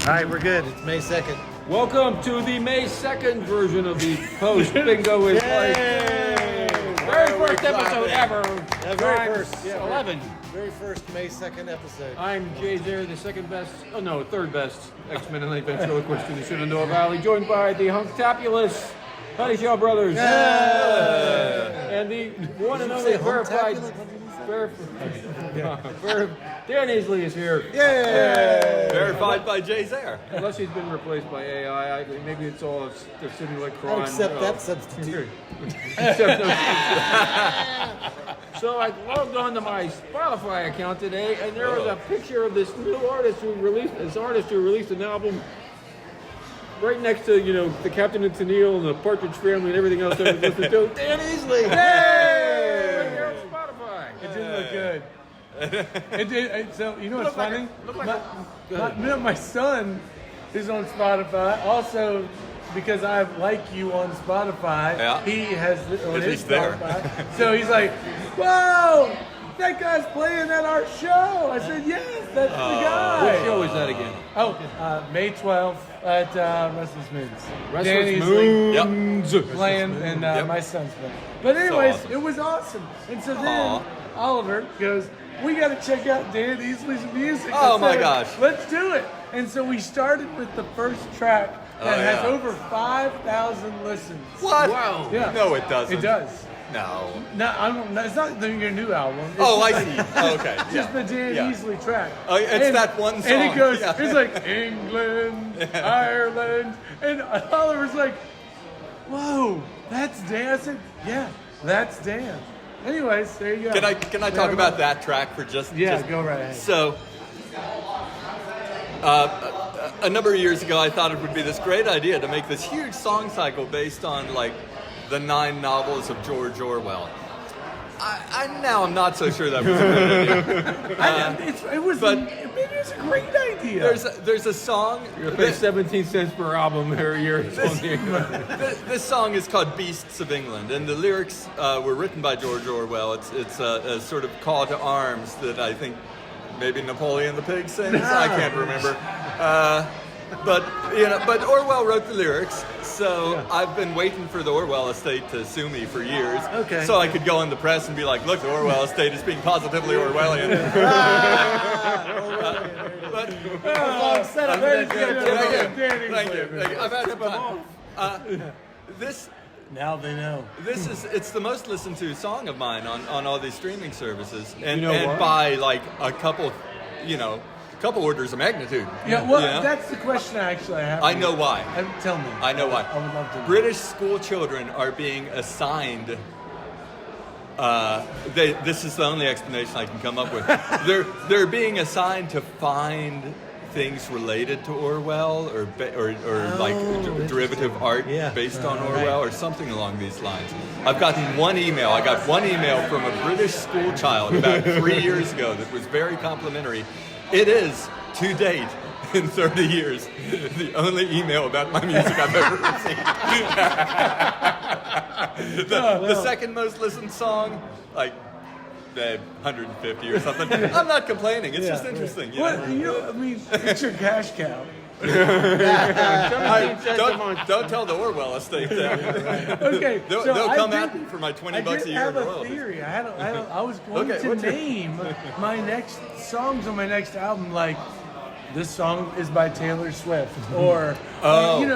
All right, we're good. It's May 2nd. Welcome to the May 2nd version of the Post Bingo is Like. Very first episode ever. Very first. Yeah, 11. Very first May 2nd episode. I'm Zehr, the third best X-Men and Night ventriloquist in the Shenandoah Valley, joined by the Hunktabulous Howdyshell brothers. And the one and only verified. Dan Easley is here. Yay! Verified by Zehr. Unless he's been replaced by AI, maybe it's all they're simulating crime. Accept that substitute. So I logged on to my Spotify account today, and there was a picture of this new artist who released an album right next to, the Captain and Tennille and the Partridge Family and everything else I was listening to. Dan Easley! Yay! Right here on Spotify. It did look good. It did. So you know what's funny? My son is on Spotify. Also, because I like you on Spotify, he has on his Spotify. So he's like, "Whoa, that guy's playing at our show." I said, "Yes, that's the guy." What show is that again? May 12th at Restless Moons. Restless Moons playing, and my son's playing. But anyways, awesome. It was awesome. And so then Oliver goes, "We got to check out Dan Easley's music." Oh my gosh. Let's do it. And so we started with the first track that has over 5,000 listens. What? Wow. Yeah. No, it doesn't. It does. No. No, it's not your new album. It's I see. Okay. just the Dan Easley track. Oh, it's that one song. And it goes, it's like England, Ireland, and Oliver's like, "Whoa, that's Dan." I said, "Yeah, that's Dan." Anyways, there you go. Can I talk about that track for just? Go right ahead. So, a number of years ago, I thought it would be this great idea to make this huge song cycle based on the 9 novels of George Orwell. I'm not so sure that was a good idea. It was a great idea. There's a song. You're going to pay 17 cents per album every year. This song is called Beasts of England, and the lyrics were written by George Orwell. It's a sort of call to arms that I think maybe Napoleon the Pig sings. I can't remember. But Orwell wrote the lyrics, so I've been waiting for the Orwell estate to sue me for years. Okay. So I could go in the press and be like, "Look, the Orwell estate is being positively Orwellian." Long setup. Thank you. I've had some time. Now they know. It's the most listened to song of mine on all these streaming services, and why? by a couple orders of magnitude. That's the question I have. I know why. Tell me. I know why. I would love to. British school children are being assigned. This is the only explanation I can come up with. They're being assigned to find things related to Orwell or derivative art based on Orwell or something along these lines. I've gotten one email. I got one email from a British school child about 3 years ago that was very complimentary. It is, to date, in 30 years, the only email about my music I've ever received. The second most listened song, 150 or something. I'm not complaining. It's just interesting. It's your cash cow. Don't tell the Orwell estate that. Okay, they'll come at me for my $20 a year. I have a theory. I was going to name my next songs on my next album this song is by Taylor Swift, or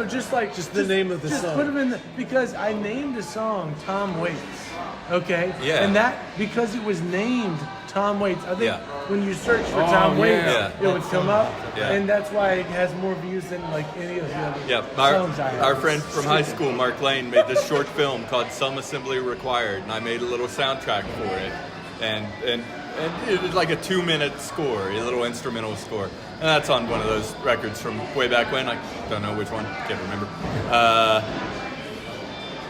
just the name of the song. Just put them in because I named the song Tom Waits. Okay. Yeah. And that because it was named Tom Waits. I think when you search for Tom Waits, it would come up, and that's why it has more views than any of the other songs I have. Our friend from high school, Mark Lane, made this short film called "Some Assembly Required," and I made a little soundtrack for it, and it was like a 2-minute score, a little instrumental score, and that's on one of those records from way back when. I don't know which one, can't remember.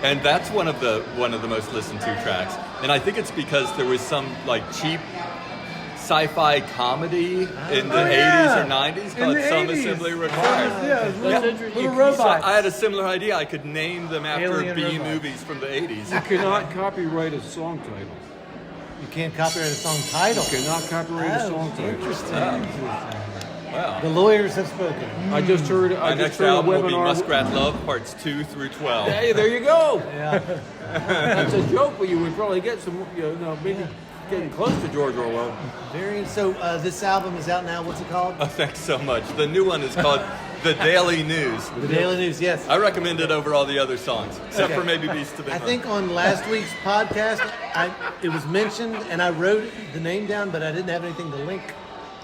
And that's one of the most listened to tracks, and I think it's because there was some cheap sci-fi comedy in the 80s or 90s called Some 80s. Assembly Required. Little robots. So I had a similar idea. I could name them after Alien B robots. movies from the 80s. You cannot copyright a song title. You can't copyright a song title. You cannot copyright a song title. Interesting. Wow. The lawyers have spoken. I just heard. My next album will be Muskrat Love Parts 2 through 12. Hey, there you go. Yeah. That's a joke, but you would probably get some, maybe getting close to George Orwell. So this album is out now. What's it called? Oh, thanks so much. The new one is called The Daily News. The Daily News, yes. I recommend it over all the other songs, except for maybe Beast of I England. think on last week's podcast, it was mentioned, and I wrote the name down, but I didn't have anything to link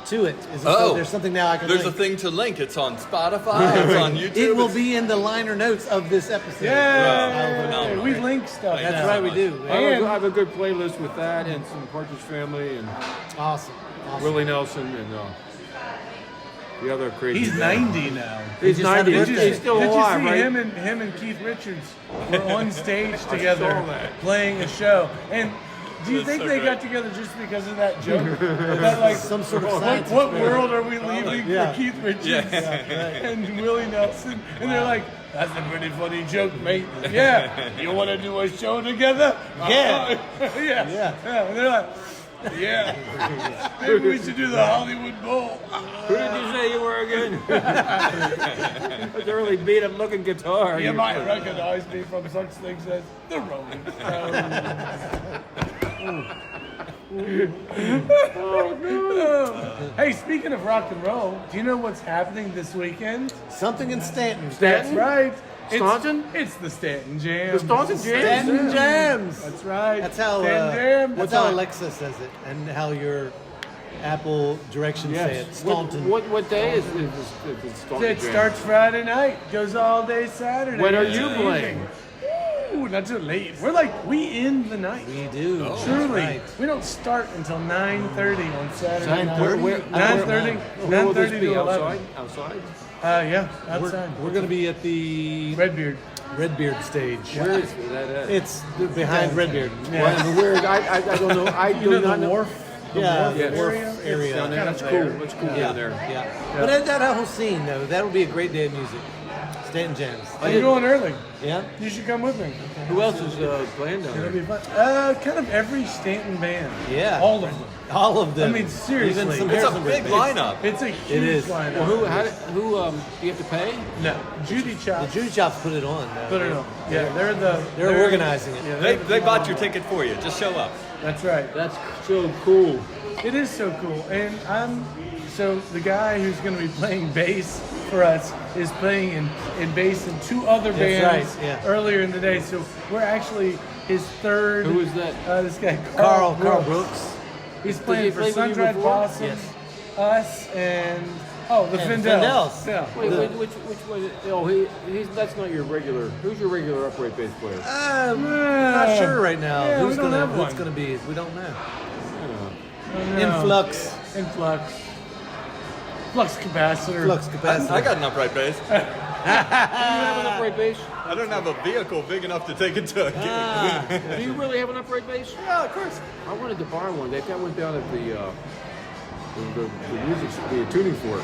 to it. So there's something now I can There's link. a thing to link. It's on Spotify. It's on YouTube. It will be in the liner notes of this episode. Yeah, we link stuff. Thank That's you right, so we much. do. I have a good playlist with that and some Partridge Family and Awesome. Willie Nelson and the other crazy. He's guy. 90 now. He's just had a 90. birthday. He's still Did alive, you see right? him and Keith Richards were on stage together saw that. playing a show? And do you That's think so they great. got together just because of that joke? that like Some sort of what science world are we leaving Yeah. for Keith Richards Yeah. and Willie Nelson? And they're like, "That's a pretty funny joke, mate." Yeah, you want to do a show together? Yeah. yeah. And they're like, "Yeah, maybe we should do the Hollywood Bowl." Who did you say you were again? It's a really beat up looking guitar. You might recognize me from such things as the Rolling Stones. Hey, speaking of rock and roll, do you know what's happening this weekend? Something in Staunton. That's right. Staunton? It's the Staunton Jams. The Staunton Jams? Staunton Jams. That's right. That's how Staunton Jams. that's how Alexa says it, and how your Apple directions say it. Staunton. What day is Staunton It Jams? starts Friday night, goes all day Saturday. When are into you the playing? evening. Ooh, not too late. We end the night. We do. Truly, Right. we don't start until 9:30 on Saturday night. 9:30? 9:30. Where will this 9:30 be? to 11. Outside? Yeah, outside. We're going to be at the Redbeard. Redbeard stage. Where is that at? It's behind Redbeard. Where? I don't know. I do You know not the know. wharf? Yeah, Yeah. the wharf Area? area. Down there. Kind That's of cool. there. That's cool Yeah, down there. yeah. But that whole scene, though, that would be a great day of music. Staunton Jams. I'm going early. Yeah? You should come with me. Who else is playing down It'll there? be fun. Kind of every Staunton band. Yeah. All of them. All of them. I mean, seriously. Even some It's a Harrisonburg big bands. lineup. It's a huge is. lineup. Well, who do you have to pay? No. Judy The Chops. Judy Chops put it on. Put it on. Yeah, they're They're organizing it. Yeah, They bought your ticket for you. Just show up. That's right. That's so cool. It is so cool. And so the guy who's going to be playing bass for us is playing in bass in two other That's bands right, yeah. earlier in the day. So we're actually his third. Who is that? This guy, Carl Brooks. He's playing for play with you Sun-Dried before? Blossom, Yes. us, and the And Findels. Findels. Yeah. Wait, which one? Oh, he's that's not your regular. Who's your regular upright bass player? Not sure right now. Yeah, we who's don't gonna have who's one. gonna be? We don't know. No. Influx. Flux capacitor. Flux capacitor. I got an upright bass. Do you have an upright bass? I don't have a vehicle big enough to take it to a gig. Do you really have an upright bass? Yeah, of course. I wanted to buy one. They've got one down at the tuning fork.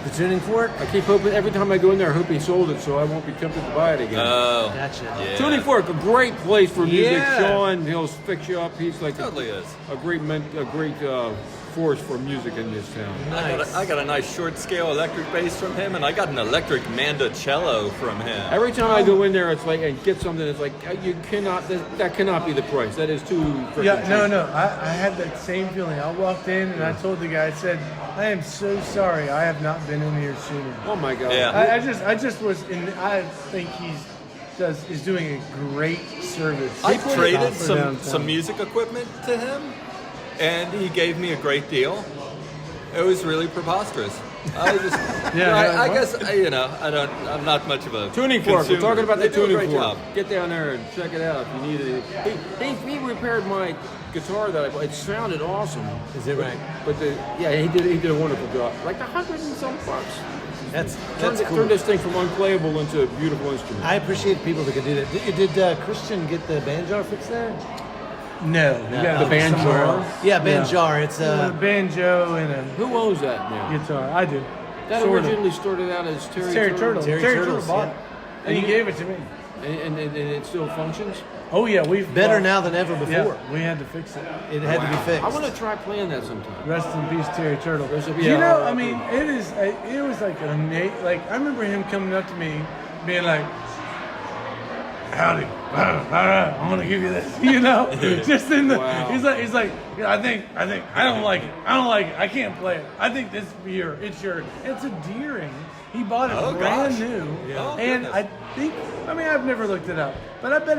The tuning fork. I keep hoping every time I go in there, I hope he sold it, so I won't be tempted to buy it again. Oh, Gotcha. yeah. Tuning fork, a great place for music. Yeah. Sean, he'll fix you up. He's like Totally is. a great force for music in this town. Nice. I got a nice short scale electric bass from him, and I got an electric mandocello from him. Every time I go in there, it's like and get something. It's like you cannot. That cannot be the price. That is too. Freaking Yeah, no, cheap. no. I had that same feeling. I walked in and I told the guy, I said, I am so sorry I have not been in here sooner. Oh my god. Yeah. I just was in. I think is doing a great service. I For traded downtown. some music equipment to him, and he gave me a great deal. It was really preposterous. I just, I guess I'm not much of a Tuning fork. consumer. We're talking about They the do a tuning great fork. job. Get down there and check it out if you need it. He repaired my guitar that I bought. It sounded awesome. Is it right? But he did a wonderful job. Like $100 and some bucks. That's Turned cool. this thing from unplayable into a beautiful instrument. I appreciate people that can do that. Did Christian get the banjo fixed there? No, No. yeah, The banjo. somewhere else. Yeah, banjar. It's A banjo and a Who owns that now? guitar. I do. That Sort of. originally started out as Terry Terry Turtle. Turtle. Terry Terry Turtles, Turtle bought yeah. it. And he gave it to me. And it still functions? Oh yeah, we've Better now than ever before. Yeah, we had to fix it. It had to be fixed. I want to try playing that sometime. Rest in peace, Terry Turtle. I mean, it was like an amazing. Like I remember him coming up to me, being like, "Howdy, I'm gonna give you this," just in the. Wow. He's like, yeah, I think, I don't like it. I can't play it. I think this beer, it's a Deering. He bought it brand new, and goodness. I've never looked it up, but I bet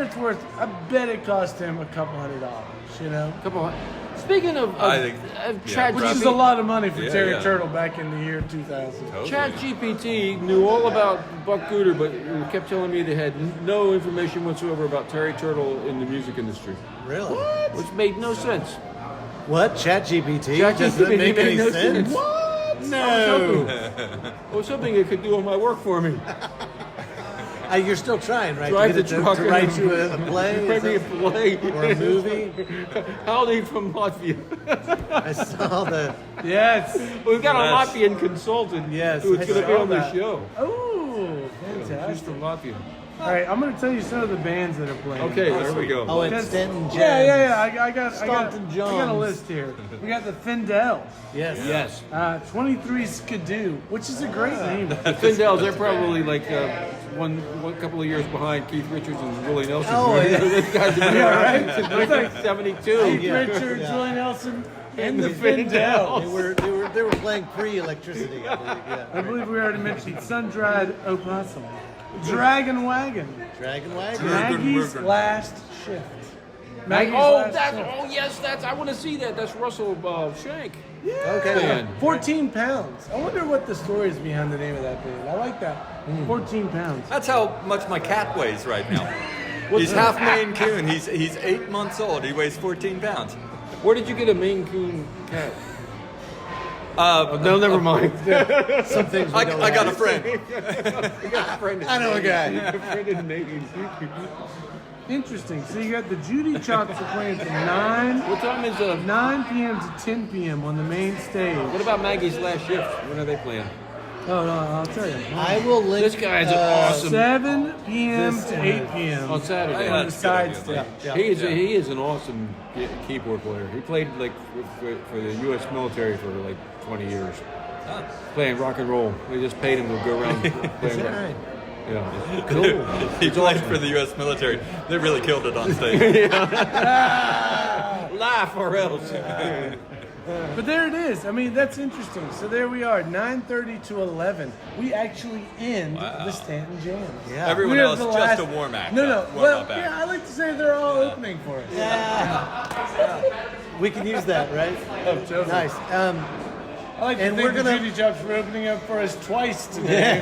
it cost him a couple $100, Speaking of ChatGPT, which is a lot of money for Terry Turtle back in the year 2000. Totally. ChatGPT knew all about Buck Gooder, but kept telling me they had no information whatsoever about Terry Turtle in the music industry. Really? Which made no sense. What? ChatGPT? ChatGPT Does that make made any no sense? sense. What? No. I was hoping it could do all my work for me. You're still trying, right? Drive to the get it truck to write you a play? Write me a play. Or a movie? Howdy from Latvia. I saw the... Yes. We've got a Latvian consultant Yes, who's I going to be saw on that. the show. Oh, She's fantastic. from Latvia. All right, I'm going to tell you some of the bands that are playing. Okay, there we go. Oh, it's Because- Staunton Jams. Yeah. I got Staunton I got a Jams. list here. We got the Findels, Yes. Yes. 23 Skidoo, which is a great name. The Findels, they're probably like one couple of years behind Keith Richards and Willie Nelson. Oh, yeah. Those guys have been Yeah, around right. since It's like 1972. Keith Yeah. Richards, Yeah. Willie Nelson, and the the Findels. Findels. They were playing pre-electricity, I believe. I Yeah. believe we already mentioned Sun-Dried Opossum, Dragon Wagon, Dragon Wagon. Maggie's Last Shift. Yes, I want to see that. That's Russell Shank. Okay. Band. 14 pounds. I wonder what the story is behind the name of that band. I like that. 14 pounds. That's how much my cat weighs right now. He's half Maine Coon. He's 8 months old. He weighs 14 pounds. Where did you get a Maine Coon cat? No, never mind. Some things we don't I got a have. friend. I know a guy. A friend in Navy. Interesting. So you got the Judy Chops are playing from 9 What time is 9 p.m. to 10 p.m. on the main stage. What about Maggie's Last Shift? When are they playing? Oh, no, I'll tell you. I will link. This guy's awesome. 7 p.m. This to 8 p.m. On Saturday. on the side stage. Yeah. He is an awesome keyboard player. He played like for the U.S. military for like 20 years, playing rock and roll. They just paid him to go around playing rock. Right. Yeah, cool. He played for the U.S. military. They really killed it on stage. Laugh or else. But there it is. I mean, that's interesting. So there we are, 9:30 to 11. We actually end the Staunton Jams. Yeah. Everyone We are else the just last- a warm act. No. Warm Well, up act. yeah, I like to say they're all opening for us. Yeah. We can use that, right? Oh, totally. Nice. I like And to we're thank gonna- the Judy Chops for opening up for us twice today.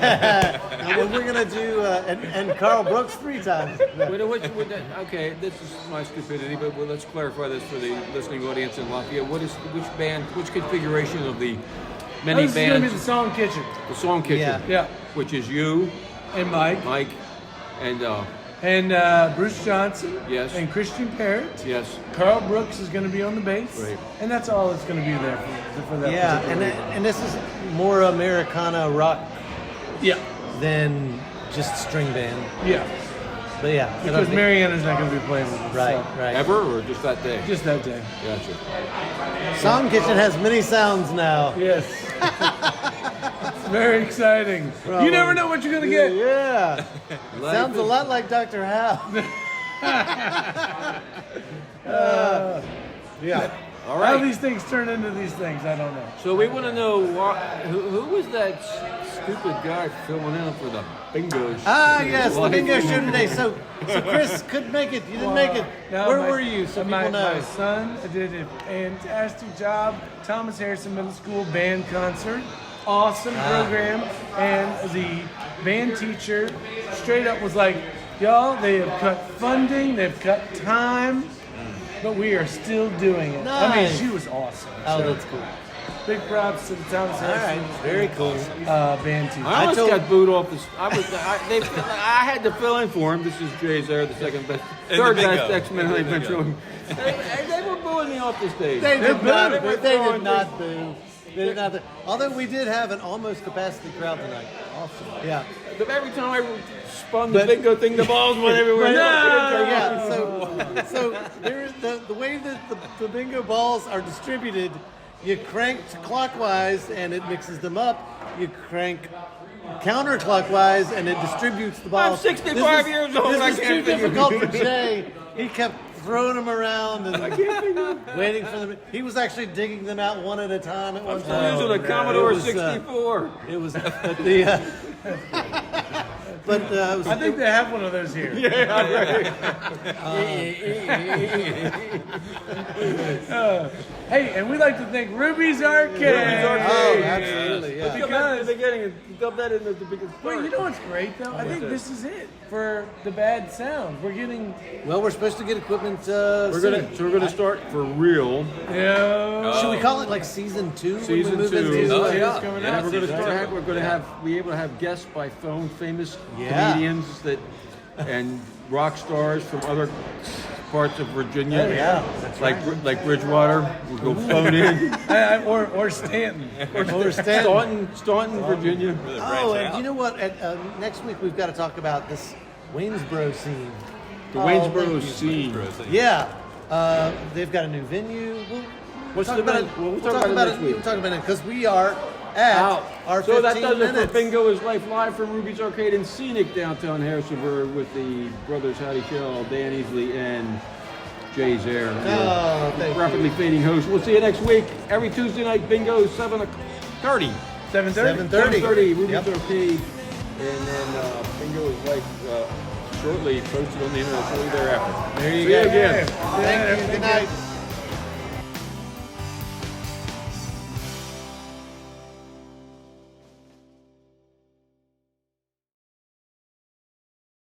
And we're gonna do and Carl Brooks 3 times. Okay, this is my stupidity, but let's clarify this for the listening audience in Latvia. Which configuration of the many This is going to be bands? the Song Kitchen. The Song Kitchen. Yeah. Which is you, And Mike. and Bruce Johnson. Yes. And Christian Parrott. yes. Carl Brooks is going to be on the bass. Right. And that's all that's going to be there for that Yeah, particular and this is more Americana rock Yeah. than just string band. Yeah. But yeah, I don't Because think- Mariana's not going to be playing with us. Right, so. right. Ever or just that day? Just that day. Gotcha. Song Kitchen has many sounds now. Yes. It's very exciting. You never know what you're going to get. Yeah. Sounds a lot like Dr. Howe. Yeah. All How right. these things turn into these things, I don't know. So we want to know who was that stupid guy filling in for the bingo show? Yes, the bingo show today. So Chris couldn't make it. You didn't make it. No, Where my- were you? So my, people know. My son did a fantastic job. Thomas Harrison Middle School band concert. Awesome program. And the band teacher straight up was like, y'all, they have cut funding, they've cut time, but we are still doing it. I mean, Nice. she was awesome. Oh, So, that's cool. big props to the Thomas All right, Harrison very cool. band teacher. I almost told- got booed off this. I had to fill in for him. This is Jay Zehr, the second best, In the third bingo. best X-Men In the adventure. bingo. They were booing me off the stage. They did not. They were They throwing did not boo. They're not there. Although we did have an almost capacity crowd tonight. Awesome. Yeah. Every time I spun the bingo thing, the balls went everywhere. Yeah. So the way that the bingo balls are distributed, you crank clockwise and it mixes them up. You crank counterclockwise and it distributes the balls. I'm 65 years old. This I was can't too figure difficult for Jay. He kept throwing them around and waiting for them. He was actually digging them out one at a time at one time. Using a Commodore 64. It was at the. I think they have one of those here. Hey, and we'd like to thank Ruby's Arcade. Oh, absolutely, yeah. Because at the beginning, dub that in the biggest part. Wait, you know what's great though? I think this is it for the bad sound. We're getting. Well, we're supposed to get equipment. We're gonna start for real. Yeah. Should we call it like season 2? Season when we move 2. into, Oh, yeah. Coming Yeah, out. We're gonna season two. be able to have guests by phone, famous Yeah. comedians and rock stars from other parts of Virginia. Oh, yeah, that's like Bridgewater. We'll go phone in. Or Stanton. Or Stanton. Staunton, Virginia. Really Oh, branch and out. you know what? Next week we've got to talk about this Waynesboro scene. The Oh, Waynesboro thank you. scene. Yeah, they've got a new venue. We'll What's talk the about it. ben- well, We'll talk about it. next week. We'll talk about it because we are at our 15 So that does it minutes. for Bingo is Life live from Ruby's Arcade in scenic downtown Harrisonburg with the brothers Howdyshell, Dan Easley, and Jay Zehr. Oh, thank you. Rapidly fading host. We'll see you next week. Every Tuesday night, Bingo, 7:30. 7:30. 7:30. Ruby's Yep. Arcade. And then Bingo is Life shortly posted on the internet shortly thereafter. There you See you go. again. Thank you. Good night.